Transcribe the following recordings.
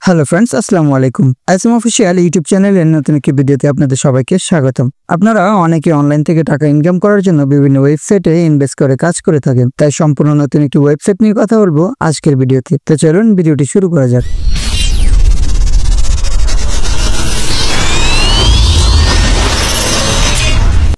Hello friends, আসসালামু আলাইকুম। ISM official YouTube চ্যানেলের নতুন একটি ভিডিওতে আপনাদের সবাইকে স্বাগতম। আপনারা অনেকে অনলাইন থেকে টাকা ইনকাম করার জন্য বিভিন্ন ওয়েবসাইটে ইনভেস্ট করে কাজ করে থাকেন, তাই সম্পূর্ণ নতুন একটি ওয়েবসাইট নিয়ে কথা বলবো আজকের ভিডিওতে। তো চলুন ভিডিওটি শুরু করা যাক।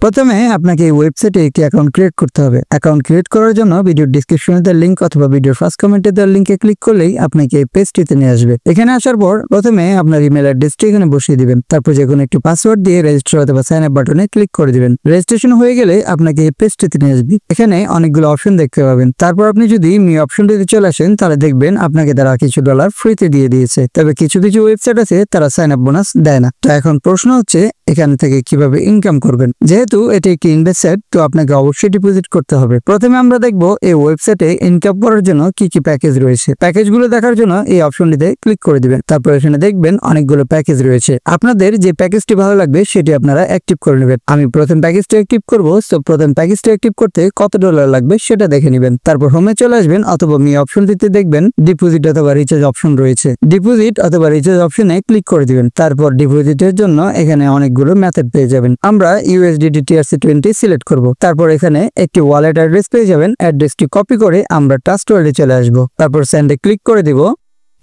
প্রথমে আপনাকে এই ওয়েবসাইটে একটি অ্যাকাউন্ট ক্রিয়েট করতে হবে। অ্যাকাউন্ট ক্রিয়েট করার জন্য ভিডিওর ডিসক্রিপশনে দেওয়া লিঙ্ক অথবা ভিডিওর ফার্স্ট কমেন্টে দেওয়া লিঙ্কে ক্লিক করলেই আপনাকে এই পেজটিতে নিয়ে আসবে। এখানে আসার পর প্রথমে আপনার ইমেল অ্যাড্রেসটি এখানে বসিয়ে দিবেন। তারপর যে কোনো একটি পাসওয়ার্ড দিয়ে রেজিস্টার অথবা সাইন আপ বাটনে ক্লিক করে দিবেন। রেজিস্ট্রেশন হয়ে গেলে আপনাকে এই পেজটিতে নিয়ে আসবে। এখানে অনেকগুলো অপশন দেখতে পাবেন। তারপর আপনি যদি মি অপশনটিতে চলে আসেন তাহলে দেখবেন আপনাকে তারা কিছু ডলার ফ্রিতে দিয়ে দিয়েছে। তবে কিছু ওয়েবসাইট আছে তারা সাইন আপ বোনাস দেয় না। তো এখন প্রশ্ন হচ্ছে এখান থেকে কিভাবে ইনকাম করবেন। যেহেতু এটি একটি ইনভেস্টমেন্ট, তো আপনাকে অবশ্যই ডিপোজিট করতে হবে। প্রথমে আমরা দেখব এই ওয়েবসাইটে ইনকাম করার জন্য কি কি প্যাকেজ রয়েছে। প্যাকেজগুলো দেখার জন্য এই অপশনটিতে ক্লিক করে দিবেন। তারপর এখানে দেখবেন অনেকগুলো প্যাকেজ রয়েছে। আপনাদের যে প্যাকেজটি ভালো লাগবে সেটি আপনারা অ্যাক্টিভ করে নেবেন। আমি প্রথম প্যাকেজটি অ্যাক্টিভ করব। তো প্রথম প্যাকেজটি অ্যাক্টিভ করতে কত ডলার লাগবে সেটা দেখে নেবেন। তারপর হোমে চলে আসবেন অথবা মি অপশনটিতে দেখবেন ডিপোজিট অথবা রিচার্জ অপশন রয়েছে। ডিপোজিট অথবা রিচার্জ অপশনে ক্লিক করে দিবেন। তারপর ডিপোজিটের জন্য এখানে অনেকগুলো মেথড পেয়ে যাবেন। আমরা ইউএসডিটি TRC20 সিলেক্ট করব। তারপর এখানে একটি ওয়ালেট অ্যাড্রেস পেয়ে যাবেন। অ্যাড্রেসটি কপি করে আমরা ট্রাস্ট ওয়ালেটে চলে আসব। তারপর সেন্ডে ক্লিক করে দিব।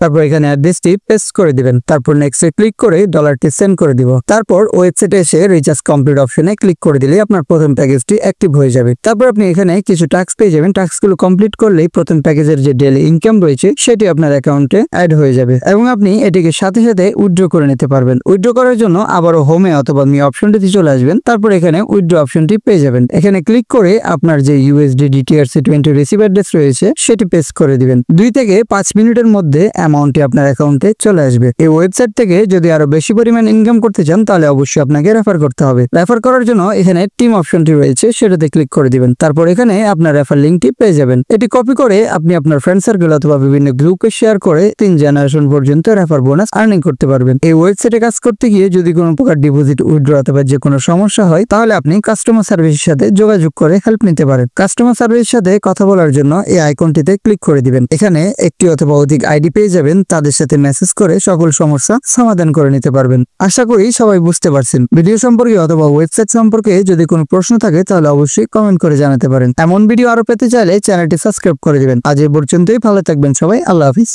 তারপর এখানে অ্যাড্রেসটি পেস্ট করে দিবেন। তারপর নেক্সটে ক্লিক করে ডলারটি সেন্ড করে দিব। তারপর ওয়েবসাইটে এসে রিচার্জ কমপ্লিট অপশনে ক্লিক করে দিলে আপনার প্রথম প্যাকেজটি অ্যাক্টিভ হয়ে যাবে। তারপর আপনি এখানে কিছু টাস্ক পেয়ে যাবেন। টাস্কগুলো কমপ্লিট করলেই প্রথম প্যাকেজের যে ডেইলি ইনকাম রয়েছে সেটি আপনার অ্যাকাউন্টে অ্যাড হয়ে যাবে এবং আপনি এটিকে সাথে সাথে উইথড্র করে নিতে পারবেন। উইথড্র করার জন্য আবারও হোমে অথবা মি অপশনটিতে চলে আসবেন। তারপর এখানে উইথড্র অপশনটি পেয়ে যাবেন। এখানে ক্লিক করে আপনার যে USDT TRC20 রিসিভ অ্যাড্রেস রয়েছে সেটি পেস্ট করে দিবেন। 2 থেকে 5 মিনিটের মধ্যে অ্যামাউন্টটি আপনার অ্যাকাউন্টে চলে আসবে। এই ওয়েবসাইট থেকে যদি আরো বেশি পরিমাণ ইনকাম করতে চান তাহলে অবশ্যই আপনাকে রেফার করতে হবে। রেফার করার জন্য এখানে টিম অপশনটি রয়েছে, সেটাতে ক্লিক করে দিবেন। তারপর এখানে আপনার রেফার লিঙ্কটি পেয়ে যাবেন। এটি কপি করে আপনি আপনার ফ্রেন্ড সার্কেল অথবা বিভিন্ন গ্রুপে শেয়ার করে 3 জেনারেশন পর্যন্ত রেফার বোনাস আর্নিং করতে পারবেন। এই ওয়েবসাইটে কাজ করতে গিয়ে যদি কোনো প্রকার ডিপোজিট, উইথড্র অথবা যে কোনো সমস্যা হয় তাহলে আপনি কাস্টমার সার্ভিসের সাথে যোগাযোগ করে হেল্প নিতে পারেন। কাস্টমার সার্ভিসের সাথে কথা বলার জন্য এই আইকনটিতে ক্লিক করে দিবেন। এখানে একটি অথবা অধিক আইডি পেয়ে যাবেন। তাদের সাথে মেসেজ করে সকল সমস্যা সমাধান করে নিতে পারবেন। আশা করি সবাই বুঝতে পারছেন। ভিডিও সম্পর্কে অথবা ওয়েবসাইট সম্পর্কে যদি কোনো প্রশ্ন থাকে তাহলে অবশ্যই কমেন্ট করে জানাতে পারেন। এমন ভিডিও আরো পেতে চাইলে চ্যানেলটি সাবস্ক্রাইব করে দিবেন। আজ এই পর্যন্তই, ভালো থাকবেন সবাই। আল্লাহ হাফিজ।